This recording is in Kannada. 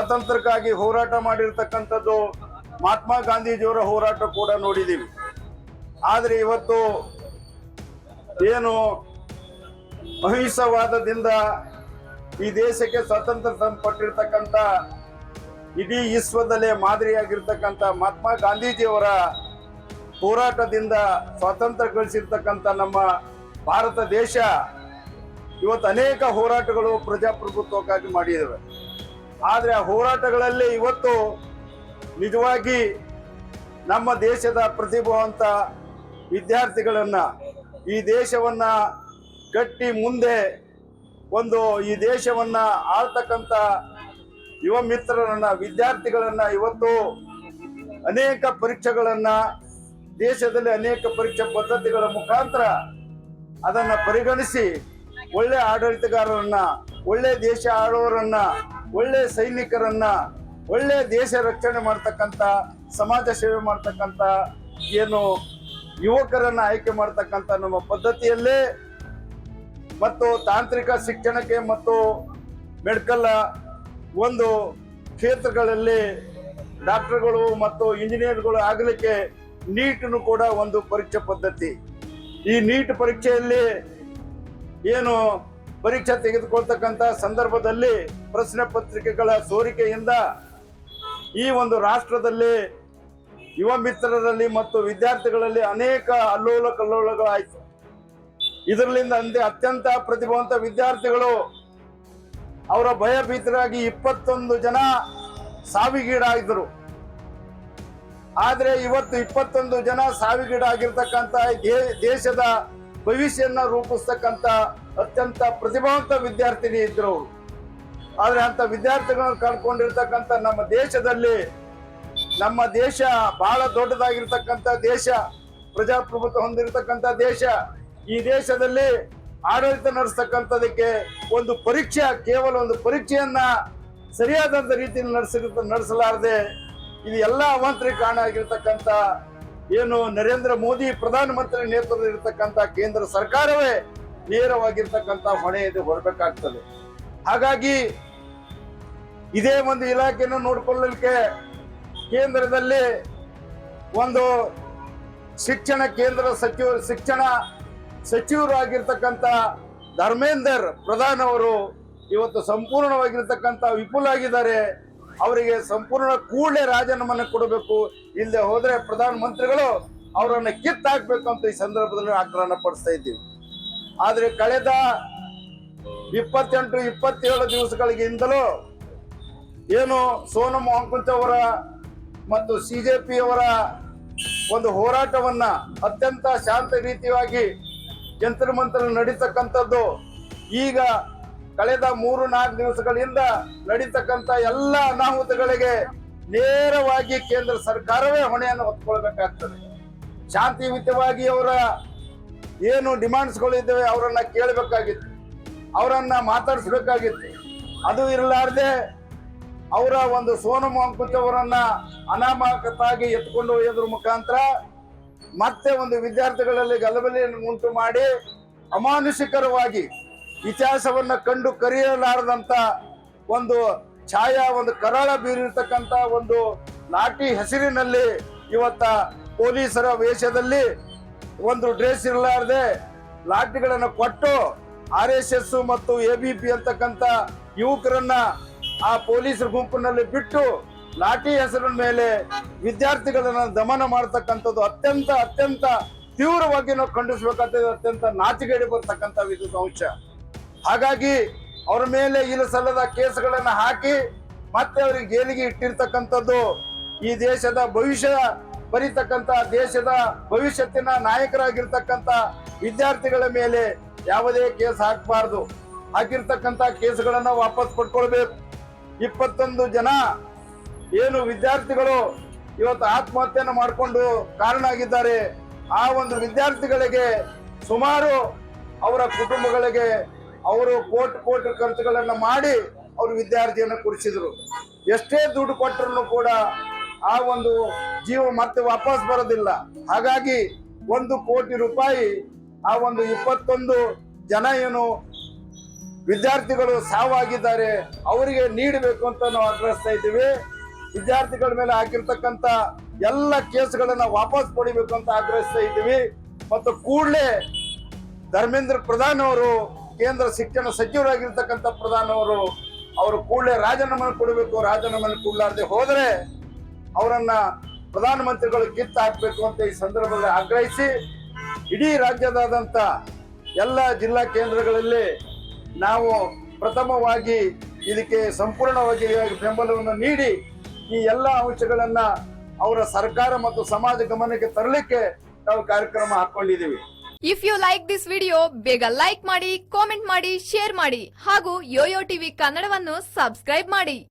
ಸ್ವಾತಂತ್ರ್ಯಕ್ಕಾಗಿ ಹೋರಾಟ ಮಾಡಿರ್ತಕ್ಕಂಥದ್ದು ಮಹಾತ್ಮ ಗಾಂಧೀಜಿಯವರ ಹೋರಾಟ ಕೂಡ ನೋಡಿದ್ದೀವಿ. ಆದರೆ ಇವತ್ತು ಏನು ಅಹಿಂಸವಾದದಿಂದ ಈ ದೇಶಕ್ಕೆ ಸ್ವಾತಂತ್ರ್ಯ ಕೊಟ್ಟಿರ್ತಕ್ಕಂಥ ಇಡೀ ವಿಶ್ವದಲ್ಲೇ ಮಾದರಿಯಾಗಿರ್ತಕ್ಕಂಥ ಮಹಾತ್ಮ ಗಾಂಧೀಜಿಯವರ ಹೋರಾಟದಿಂದ ಸ್ವಾತಂತ್ರ್ಯ ಗಳಿಸಿರ್ತಕ್ಕಂಥ ನಮ್ಮ ಭಾರತ ದೇಶ ಇವತ್ತು ಅನೇಕ ಹೋರಾಟಗಳು ಪ್ರಜಾಪ್ರಭುತ್ವಕ್ಕಾಗಿ ಮಾಡಿದ್ದಾವೆ. ಆದರೆ ಆ ಹೋರಾಟಗಳಲ್ಲಿ ಇವತ್ತು ನಿಜವಾಗಿ ನಮ್ಮ ದೇಶದ ಪ್ರತಿಭಾವಂತ ವಿದ್ಯಾರ್ಥಿಗಳನ್ನ ಈ ದೇಶವನ್ನ ಕಟ್ಟಿ ಮುಂದೆ ಒಂದು ಈ ದೇಶವನ್ನ ಆಳ್ತಕ್ಕಂಥ ಯುವ ಮಿತ್ರರನ್ನ ವಿದ್ಯಾರ್ಥಿಗಳನ್ನ ಇವತ್ತು ಅನೇಕ ಪರೀಕ್ಷೆಗಳನ್ನ ದೇಶದಲ್ಲಿ ಅನೇಕ ಪರೀಕ್ಷಾ ಪದ್ಧತಿಗಳ ಮುಖಾಂತರ ಅದನ್ನ ಪರಿಗಣಿಸಿ ಒಳ್ಳೆ ಆಡಳಿತಗಾರರನ್ನ, ಒಳ್ಳೆ ದೇಶ ಆಳುವರನ್ನ, ಒಳ್ಳೆ ಸೈನಿಕರನ್ನ, ಒಳ್ಳೆ ದೇಶ ರಕ್ಷಣೆ ಮಾಡ್ತಕ್ಕಂಥ, ಸಮಾಜ ಸೇವೆ ಮಾಡ್ತಕ್ಕಂಥ ಏನು ಯುವಕರನ್ನ ಆಯ್ಕೆ ಮಾಡ್ತಕ್ಕಂಥ ನಮ್ಮ ಪದ್ಧತಿಯಲ್ಲೇ ಮತ್ತು ತಾಂತ್ರಿಕ ಶಿಕ್ಷಣಕ್ಕೆ ಮತ್ತು ಮೆಡಿಕಲ್ ಒಂದು ಕ್ಷೇತ್ರಗಳಲ್ಲಿ ಡಾಕ್ಟರ್ಗಳು ಮತ್ತು ಇಂಜಿನಿಯರ್ಗಳು ಆಗಲಿಕ್ಕೆ ನೀಟ್ನು ಕೂಡ ಒಂದು ಪರೀಕ್ಷಾ ಪದ್ಧತಿ. ಈ ನೀಟ್ ಪರೀಕ್ಷೆಯಲ್ಲಿ ಏನು ಪರೀಕ್ಷೆ ತೆಗೆದುಕೊಳ್ತಕ್ಕಂಥ ಸಂದರ್ಭದಲ್ಲಿ ಪ್ರಶ್ನೆ ಪತ್ರಿಕೆಗಳ ಸೋರಿಕೆಯಿಂದ ಈ ಒಂದು ರಾಷ್ಟ್ರದಲ್ಲಿ ಯುವ ಮಿತ್ರರಲ್ಲಿ ಮತ್ತು ವಿದ್ಯಾರ್ಥಿಗಳಲ್ಲಿ ಅನೇಕ ಅಲ್ಲೋಲ ಕಲ್ಲೋಲಗಳಾಯಿತು. ಇದರಿಂದ ಅತ್ಯಂತ ಪ್ರತಿಭಾವಂತ ವಿದ್ಯಾರ್ಥಿಗಳು ಅವರ ಭಯಭೀತರಾಗಿ 21 ಜನ ಸಾವಿಗೀಡಾಗಿದ್ದರು. ಆದ್ರೆ ಇವತ್ತು 21 ಜನ ಸಾವಿಗೀಡಾಗಿರ್ತಕ್ಕಂಥ ದೇಶದ ಭವಿಷ್ಯನ್ನ ರೂಪಿಸ್ತಕ್ಕಂಥ ಅತ್ಯಂತ ಪ್ರತಿಭಾವಂತ ವಿದ್ಯಾರ್ಥಿನಿ ಇದ್ರು ಅವರು. ಆದ್ರೆ ಅಂತ ವಿದ್ಯಾರ್ಥಿಗಳನ್ನು ಕಳ್ಕೊಂಡಿರ್ತಕ್ಕಂಥ ನಮ್ಮ ದೇಶದಲ್ಲಿ, ನಮ್ಮ ದೇಶ ಬಹಳ ದೊಡ್ಡದಾಗಿರ್ತಕ್ಕಂಥ ದೇಶ, ಪ್ರಜಾಪ್ರಭುತ್ವ ಹೊಂದಿರತಕ್ಕಂಥ ದೇಶ. ಈ ದೇಶದಲ್ಲಿ ಆಡಳಿತ ನಡೆಸ್ತಕ್ಕಂಥದಕ್ಕೆ ಒಂದು ಪರೀಕ್ಷೆ, ಕೇವಲ ಒಂದು ಪರೀಕ್ಷೆಯನ್ನ ಸರಿಯಾದಂತ ರೀತಿಯಲ್ಲಿ ನಡೆಸಲಾರದೆ ಇದು ಎಲ್ಲ ಅವಾಂತರಿಗೆ ಕಾರಣ ಆಗಿರ್ತಕ್ಕಂಥ ಏನು ನರೇಂದ್ರ ಮೋದಿ ಪ್ರಧಾನಮಂತ್ರಿ ನೇತೃತ್ವದಲ್ಲಿರ್ತಕ್ಕಂಥ ಕೇಂದ್ರ ಸರ್ಕಾರವೇ ನೇರವಾಗಿರ್ತಕ್ಕಂಥ ಹೊಣೆ ಇದು ಹೊರಬೇಕಾಗ್ತದೆ. ಹಾಗಾಗಿ ಇದೇ ಒಂದು ಇಲಾಖೆಯನ್ನು ನೋಡ್ಕೊಳ್ಳಲಿಕ್ಕೆ ಕೇಂದ್ರದಲ್ಲಿ ಒಂದು ಶಿಕ್ಷಣ ಸಚಿವರು ಆಗಿರ್ತಕ್ಕಂಥ ಧರ್ಮೇಂದರ್ ಪ್ರಧಾನ್ ಅವರು ಇವತ್ತು ಸಂಪೂರ್ಣವಾಗಿರ್ತಕ್ಕಂಥ ವಿಫುಲಾಗಿದ್ದಾರೆ. ಅವರಿಗೆ ಸಂಪೂರ್ಣ ಕೂಡಲೇ ರಾಜೀನಾಮೆ ಕೊಡಬೇಕು. ಇಲ್ಲದೆ ಹೋದ್ರೆ ಪ್ರಧಾನ ಮಂತ್ರಿಗಳು ಅವರನ್ನು ಕಿತ್ತಾಕ್ಬೇಕು ಅಂತ ಈ ಸಂದರ್ಭದಲ್ಲಿ ಆಗ್ರಹ ಪಡಿಸ್ತಾ ಇದ್ದೀವಿ. ಆದ್ರೆ ಕಳೆದ 28-27 ದಿವಸಗಳಿಗಿಂತಲೂ ಏನು ಸೋನಂ ವಾಂಗ್ಚುಕ್ ಅವರ ಮತ್ತು ಸಿಜೆಪಿ ಅವರ ಒಂದು ಹೋರಾಟವನ್ನ ಅತ್ಯಂತ ಶಾಂತ ರೀತಿಯಾಗಿ ಜಂತರ ಮಂತ್ರ ನಡೀತಕ್ಕಂಥದ್ದು ಈಗ ಕಳೆದ 3-4 ದಿವಸಗಳಿಂದ ನಡೀತಕ್ಕಂಥ ಎಲ್ಲ ಅನಾಹುತಗಳಿಗೆ ನೇರವಾಗಿ ಕೇಂದ್ರ ಸರ್ಕಾರವೇ ಹೊಣೆಯನ್ನು ಹೊತ್ಕೊಳ್ಬೇಕಾಗ್ತದೆ. ಶಾಂತಿಯುತವಾಗಿ ಅವರ ಏನು ಡಿಮಾಂಡ್ಸ್ಗಳು ಇದ್ದಾವೆ ಅವರನ್ನ ಕೇಳಬೇಕಾಗಿತ್ತು, ಅವರನ್ನ ಮಾತಾಡಿಸ್ಬೇಕಾಗಿತ್ತು. ಅದು ಇರಲಾರ್ದೆ ಅವರ ಒಂದು ಸೋನಂ ವಾಂಗ್ಚುಕ್ ಅವರನ್ನ ಅನಾಮಕತಾಗಿ ಎತ್ಕೊಂಡು ಒಯ್ಯೋದ್ರ ಮುಖಾಂತರ ಮತ್ತೆ ಒಂದು ವಿದ್ಯಾರ್ಥಿಗಳಲ್ಲಿ ಗಲಭೆಯನ್ನು ಉಂಟು ಮಾಡಿ ಅಮಾನುಷಿಕರವಾಗಿ ಇತಿಹಾಸವನ್ನ ಕಂಡು ಕರೆಯಲಾರದಂತ ಒಂದು ಒಂದು ಕರಾಳ ಬೀರಿರ್ತಕ್ಕಂಥ ಒಂದು ಲಾಠಿ ಹೆಸರಿನಲ್ಲಿ ಇವತ್ತ ಪೊಲೀಸರ ವೇಷದಲ್ಲಿ ಒಂದು ಡ್ರೆಸ್ ಇರಲಾರದೆ ಲಾಠಿಗಳನ್ನು ಕೊಟ್ಟು RSS ಮತ್ತು ABP ಅಂತಕ್ಕಂಥ ಯುವಕರನ್ನ ಆ ಪೊಲೀಸರ ಗುಂಪಿನಲ್ಲಿ ಬಿಟ್ಟು ಲಾಠಿ ಹೆಸರಿನ ಮೇಲೆ ವಿದ್ಯಾರ್ಥಿಗಳನ್ನ ದಮನ ಮಾಡತಕ್ಕಂಥದ್ದು ಅತ್ಯಂತ ತೀವ್ರವಾಗಿ ನಾವು ಖಂಡಿಸಬೇಕಾಗ್ತದೆ. ಅತ್ಯಂತ ನಾಚಿಕೆಗೆ ಬರ್ತಕ್ಕಂಥ ವಿದ್ಯುತ್ ಅಂಶ. ಹಾಗಾಗಿ ಅವರ ಮೇಲೆ ಇಲ್ಲಸಲ್ಲದ ಕೇಸ್ಗಳನ್ನ ಹಾಕಿ ಮತ್ತೆ ಅವರಿಗೆ ಜೈಲಿಗೆ ಇಟ್ಟಿರ್ತಕ್ಕಂಥದ್ದು ಈ ದೇಶದ ಭವಿಷ್ಯ ಬರೀತಕ್ಕಂಥ, ದೇಶದ ಭವಿಷ್ಯತ್ತಿನ ನಾಯಕರಾಗಿರ್ತಕ್ಕಂಥ ವಿದ್ಯಾರ್ಥಿಗಳ ಮೇಲೆ ಯಾವುದೇ ಕೇಸ್ ಹಾಕಬಾರ್ದು. ಹಾಕಿರ್ತಕ್ಕಂಥ ಕೇಸ್ಗಳನ್ನ ವಾಪಸ್ ಪಡ್ಕೊಳ್ಬೇಕು. 21 ಜನ ಏನು ವಿದ್ಯಾರ್ಥಿಗಳು ಇವತ್ತು ಆತ್ಮಹತ್ಯೆಯನ್ನು ಮಾಡಿಕೊಂಡು ಕಾರಣ ಆಗಿದ್ದಾರೆ. ಆ ಒಂದು ವಿದ್ಯಾರ್ಥಿಗಳಿಗೆ ಸುಮಾರು ಅವರ ಕುಟುಂಬಗಳಿಗೆ ಅವರು ಕೋಟಿ ಖರ್ಚುಗಳನ್ನ ಮಾಡಿ ಅವರು ವಿದ್ಯಾರ್ಥಿಯನ್ನು ಕೊಡಿಸಿದ್ರು. ಎಷ್ಟೇ ದುಡ್ಡು ಕೊಟ್ಟರು ಕೂಡ ಆ ಒಂದು ಜೀವ ಮತ್ತೆ ವಾಪಸ್ ಬರೋದಿಲ್ಲ. ಹಾಗಾಗಿ 1 ಕೋಟಿ ರೂಪಾಯಿ ಆ ಒಂದು 21 ಜನ ಏನು ವಿದ್ಯಾರ್ಥಿಗಳು ಸಾವಾಗಿದ್ದಾರೆ, ಅವರಿಗೆ ನೀಡಬೇಕು ಅಂತ ನಾವು ಆಗ್ರಹಿಸ್ತಾ ಇದ್ದೀವಿ. ವಿದ್ಯಾರ್ಥಿಗಳ ಮೇಲೆ ಹಾಕಿರ್ತಕ್ಕಂಥ ಎಲ್ಲ ಕೇಸ್ಗಳನ್ನ ವಾಪಸ್ ಪಡಿಬೇಕು ಅಂತ ಆಗ್ರಹಿಸ್ತಾ ಇದ್ದೀವಿ. ಮತ್ತು ಕೂಡಲೇ ಧರ್ಮೇಂದ್ರ ಪ್ರಧಾನ್ ಅವರು, ಕೇಂದ್ರ ಶಿಕ್ಷಣ ಸಚಿವರಾಗಿರ್ತಕ್ಕಂಥ ಪ್ರಧಾನ್ ಅವರು ಕೂಡಲೇ ರಾಜೀನಾಮೆ ಕೊಡಬೇಕು. ರಾಜೀನಾಮೆ ಕೊಡಲಾರದೆ ಹೋದರೆ ಅವರನ್ನ ಪ್ರಧಾನಮಂತ್ರಿಗಳು ಕಿತ್ತು ಹಾಕಬೇಕು ಅಂತ ಈ ಸಂದರ್ಭದಲ್ಲಿ ಆಗ್ರಹಿಸಿ, ಇಡೀ ರಾಜ್ಯದಾದಂತ ಎಲ್ಲ ಜಿಲ್ಲಾ ಕೇಂದ್ರಗಳಲ್ಲಿ ನಾವು ಪ್ರಥಮವಾಗಿ ಇದಕ್ಕೆ ಸಂಪೂರ್ಣವಾಗಿ ಬೆಂಬಲವನ್ನು ನೀಡಿ ಈ ಎಲ್ಲ ಅಂಶಗಳನ್ನ ಅವರ ಸರ್ಕಾರ ಮತ್ತು ಸಮಾಜ ಗಮನಕ್ಕೆ ತರಲಿಕ್ಕೆ ನಾವು ಕಾರ್ಯಕ್ರಮ ಹಾಕೊಂಡಿದ್ದೀವಿ. If you like this video, ಬೇಗ ಲೈಕ್ ಮಾಡಿ, ಕಾಮೆಂಟ್ ಮಾಡಿ, ಶೇರ್ ಮಾಡಿ ಹಾಗೂ ಯೋಯೋ ಟಿವಿ ಕನ್ನಡವನ್ನು ಸಬ್ಸ್ಕ್ರೈಬ್ ಮಾಡಿ.